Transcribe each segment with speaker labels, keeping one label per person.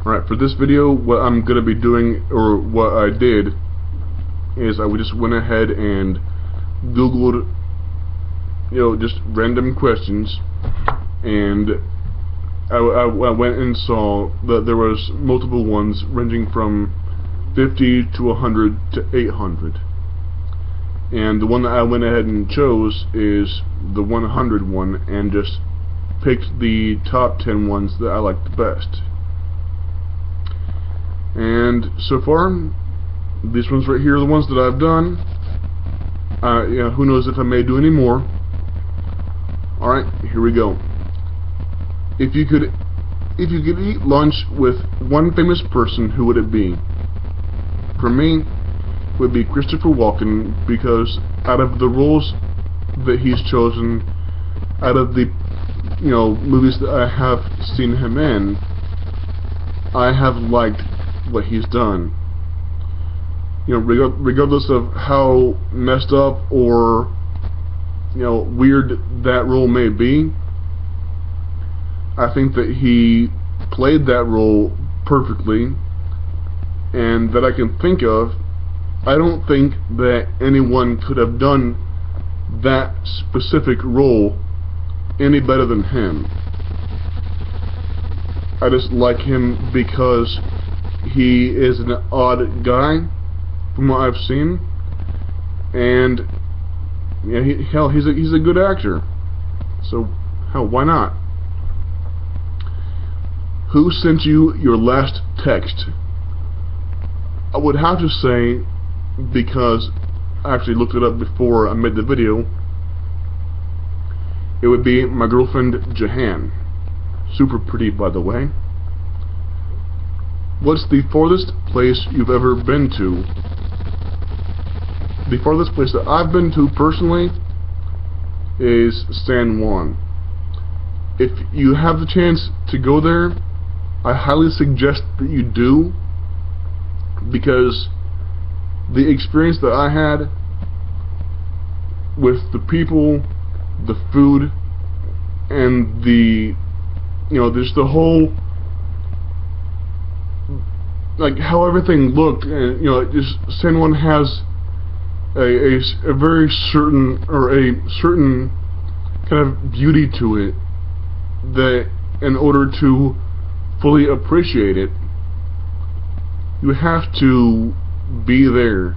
Speaker 1: Alright, for this video, what I'm going to be doing, or what I did, is I just went ahead and Googled, just random questions, and I went and saw that there was multiple ones ranging from 50 to 100 to 800. And the one that I went ahead and chose is the 100 one, and just picked the top 10 ones that I liked the best. And so far, these ones right here are the ones that I've done. Who knows if I may do any more. Alright, here we go. If you could eat lunch with one famous person, who would it be? For me, it would be Christopher Walken, because out of the roles that he's chosen, out of the movies that I have seen him in, I have liked what he's done. Regardless of how messed up or weird that role may be, I think that he played that role perfectly, and that I can think of, I don't think that anyone could have done that specific role any better than him. I just like him because he is an odd guy from what I've seen, and he's a good actor, so hell, why not? Who sent you your last text? I would have to say, because I actually looked it up before I made the video, it would be my girlfriend Jahan. Super pretty, by the way. What's the farthest place you've ever been to? The farthest place that I've been to personally is San Juan. If you have the chance to go there, I highly suggest that you do, because the experience that I had with the people, the food, and there's the whole, like, how everything looked, and San Juan has a very certain, or a certain kind of beauty to it, that in order to fully appreciate it, you have to be there,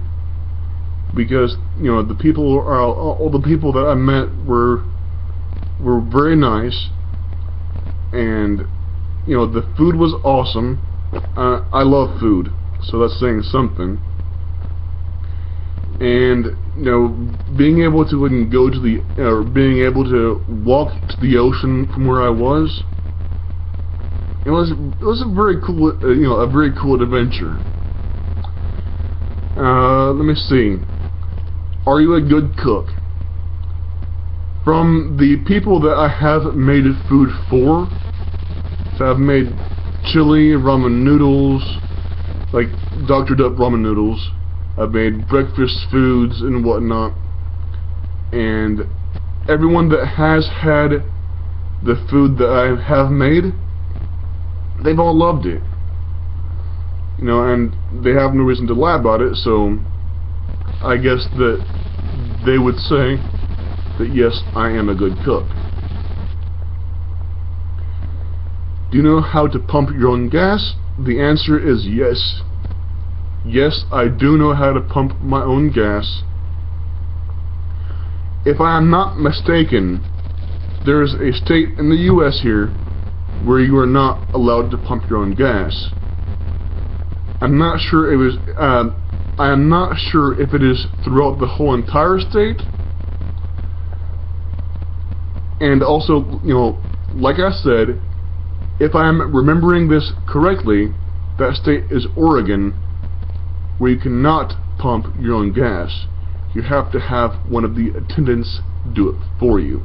Speaker 1: because the people, all the people that I met were very nice, and the food was awesome. I love food, so that's saying something. And being able to go to being able to walk to the ocean from where I was, it was a very cool, a very cool adventure. Let me see. Are you a good cook? From the people that I have made food for, so I've made chili, ramen noodles, like Dr. Duck ramen noodles. I've made breakfast foods and whatnot, and everyone that has had the food that I have made, they've all loved it. And they have no reason to lie about it, so I guess that they would say that yes, I am a good cook. Do you know how to pump your own gas? The answer is yes. Yes, I do know how to pump my own gas. If I am not mistaken, there is a state in the US here where you are not allowed to pump your own gas. I'm not sure I am not sure if it is throughout the whole entire state. And also, like I said, if I am remembering this correctly, that state is Oregon, where you cannot pump your own gas. You have to have one of the attendants do it for you.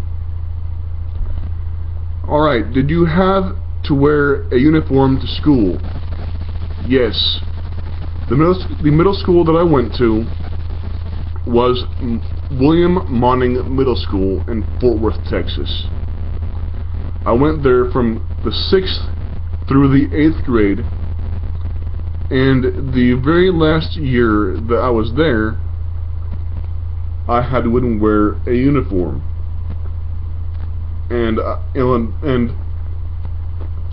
Speaker 1: Alright, did you have to wear a uniform to school? Yes. The middle school that I went to was William Monning Middle School in Fort Worth, Texas. I went there from the 6th through the 8th grade, And the very last year that I was there, I had to wear a uniform. And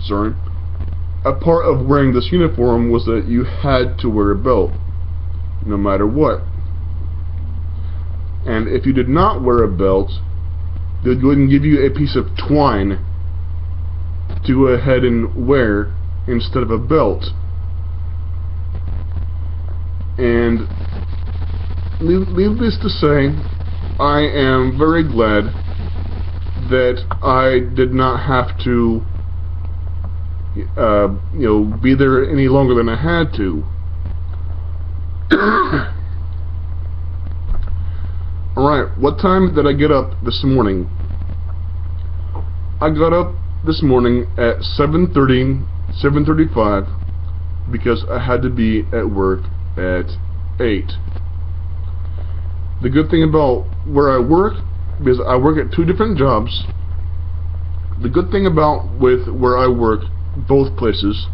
Speaker 1: sorry, a part of wearing this uniform was that you had to wear a belt, no matter what. And if you did not wear a belt, they'd go ahead and give you a piece of twine to go ahead and wear instead of a belt. And needless to say, I am very glad that I did not have to be there any longer than I had to. Alright, what time did I get up this morning? I got up this morning at 7:30, 7:35, because I had to be at work at 8. The good thing about where I work, because I work at 2 different jobs, the good thing about with where I work, both places,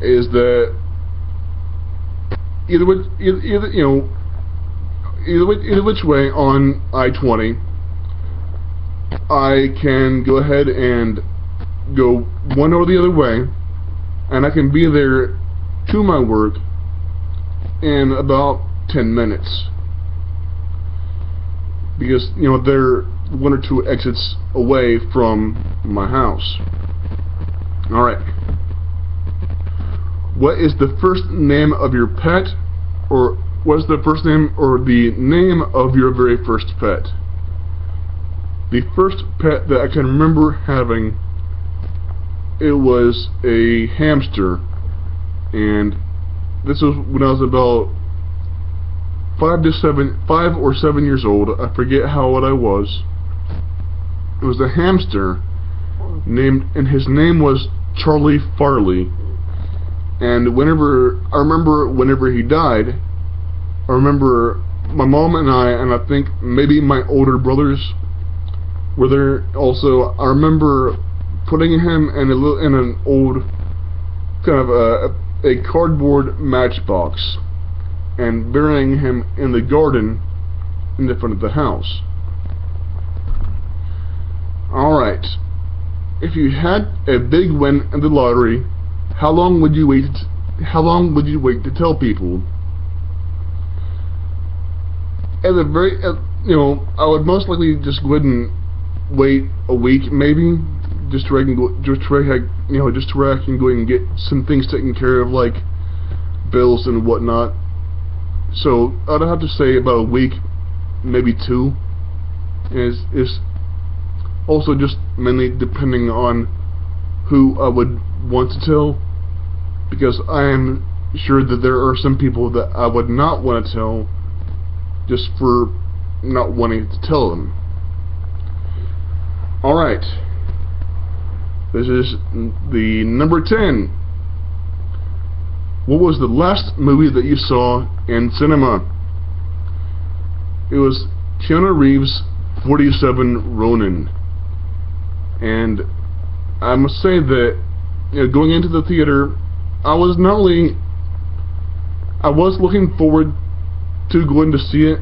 Speaker 1: is that either which way on I-20, I can go ahead and go one or the other way, and I can be there to my work in about 10 minutes. Because, they're 1 or 2 exits away from my house. Alright. What is the first name of your pet? Or what is the first name or the name of your very first pet? The first pet that I can remember having, it was a hamster. And this was when I was about 5 or 7 years old. I forget how old I was. It was a hamster and his name was Charlie Farley. And I remember whenever he died, I remember my mom and I think maybe my older brothers were there also. I remember putting him in an old kind of a cardboard matchbox and burying him in the garden in the front of the house. Alright. If you had a big win in the lottery, how long would you wait to tell people? I would most likely just go ahead and wait a week, maybe, just where I can go ahead and get some things taken care of, like bills and whatnot. So I'd have to say about a week, maybe 2. Is also just mainly depending on who I would want to tell, because I am sure that there are some people that I would not want to tell just for not wanting to tell them. Alright, this is the number 10. What was the last movie that you saw in cinema? It was Keanu Reeves' 47 Ronin. And I must say that going into the theater, I was looking forward to going to see it.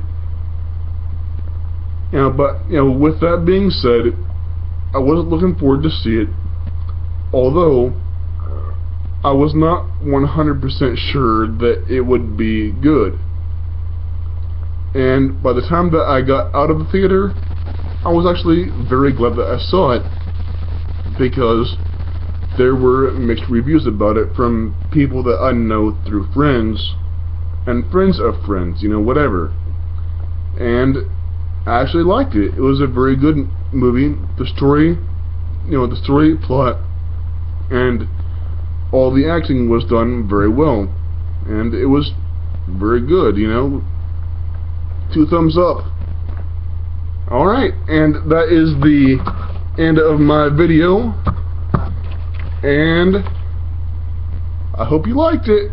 Speaker 1: But with that being said, I wasn't looking forward to see it, although I was not 100% sure that it would be good. And by the time that I got out of the theater, I was actually very glad that I saw it, because there were mixed reviews about it from people that I know through friends and friends of friends, whatever. And I actually liked it. It was a very good movie. The story, the story, plot, and all the acting was done very well. And it was very good, 2 thumbs up. Alright, and that is the end of my video. And I hope you liked it.